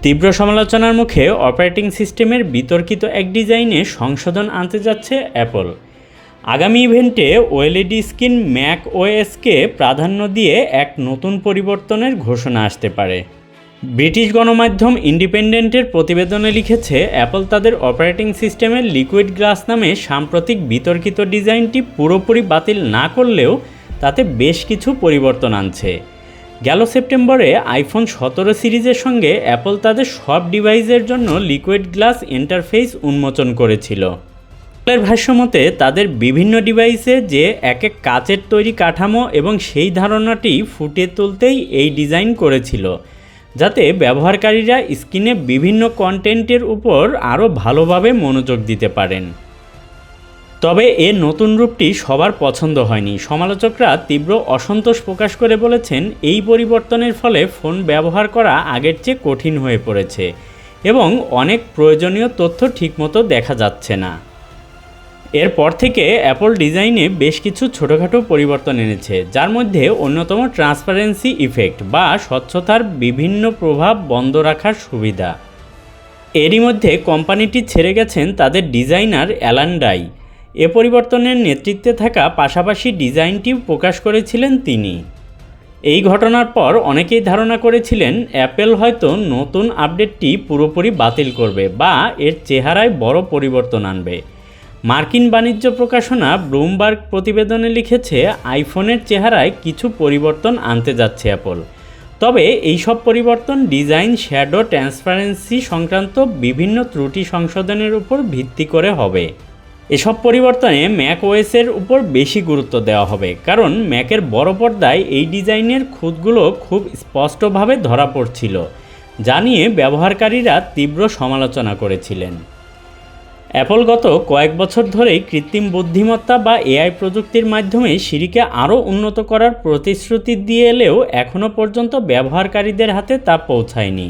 তীব্র সমালোচনার মুখে অপারেটিং সিস্টেমের বিতর্কিত এক ডিজাইনে সংশোধন আনতে যাচ্ছে অ্যাপল। আগামী ইভেন্টে ওএলইডি স্ক্রিন ম্যাক ওএসকে প্রাধান্য দিয়ে এক নতুন পরিবর্তনের ঘোষণা আসতে পারে। ব্রিটিশ গণমাধ্যম ইন্ডিপেন্ডেন্টের প্রতিবেদনে লিখেছে, অ্যাপল তাদের অপারেটিং সিস্টেমের লিকুইড গ্লাস নামে সাম্প্রতিক বিতর্কিত ডিজাইনটি পুরোপুরি বাতিল না করলেও তাতে বেশ কিছু পরিবর্তন আনছে। গেল সেপ্টেম্বরে আইফোন 17 সিরিজের সঙ্গে অ্যাপল তাদের সব ডিভাইসের জন্য লিকুইড গ্লাস ইন্টারফেস উন্মোচন করেছিল। অ্যাপলের ভাষ্যমতে তাদের বিভিন্ন ডিভাইসে যে এক কাচের তৈরি কাঠামো এবং সেই ধারণাটি ফুটিয়ে তুলতেই এই ডিজাইন করেছিল, যাতে ব্যবহারকারীরা স্ক্রিনে বিভিন্ন কন্টেন্টের উপর আরও ভালোভাবে মনোযোগ দিতে পারেন। তবে এর নতুন রূপটি সবার পছন্দ হয়নি। সমালোচকরা তীব্র অসন্তোষ প্রকাশ করে বলেছেন, এই পরিবর্তনের ফলে ফোন ব্যবহার করা আগের চেয়ে কঠিন হয়ে পড়েছে এবং অনেক প্রয়োজনীয় তথ্য ঠিকমতো দেখা যাচ্ছে না। এরপর থেকে অ্যাপল ডিজাইনে বেশ কিছু ছোটোখাটো পরিবর্তন এনেছে, যার মধ্যে অন্যতম ট্রান্সপারেন্সি ইফেক্ট বা স্বচ্ছতার বিভিন্ন প্রভাব বন্ধ রাখার সুবিধা। এরই মধ্যে কোম্পানিটি ছেড়ে গেছেন তাদের ডিজাইনার অ্যালান ডাই। এ পরিবর্তনের নেতৃত্বে থাকা পাশাপাশি ডিজাইনটি প্রকাশ করেছিলেন তিনি। এই ঘটনার পর অনেকেই ধারণা করেছিলেন অ্যাপল হয়তো নতুন আপডেটটি পুরোপুরি বাতিল করবে বা এর চেহারায় বড় পরিবর্তন আনবে। মার্কিন বাণিজ্য প্রকাশনা ব্লুমবার্গ প্রতিবেদনে লিখেছে, আইফোনের চেহারায় কিছু পরিবর্তন আনতে যাচ্ছে অ্যাপল। তবে এই সব পরিবর্তন ডিজাইন, শ্যাডো, ট্রান্সপারেন্সি সংক্রান্ত বিভিন্ন ত্রুটি সংশোধনের উপর ভিত্তি করে হবে। এসব পরিবর্তনে ম্যাক ওএসের উপর বেশি গুরুত্ব দেওয়া হবে, কারণ ম্যাকের বড় পর্দায় এই ডিজাইনের খুঁতগুলো খুব স্পষ্টভাবে ধরা পড়ছিল, যা নিয়ে ব্যবহারকারীরা তীব্র সমালোচনা করেছিলেন। অ্যাপল গত কয়েক বছর ধরেই কৃত্রিম বুদ্ধিমত্তা বা এআই প্রযুক্তির মাধ্যমে সিরিকে আরও উন্নত করার প্রতিশ্রুতি দিয়ে এলেও এখনও পর্যন্ত ব্যবহারকারীদের হাতে তা পৌঁছায়নি।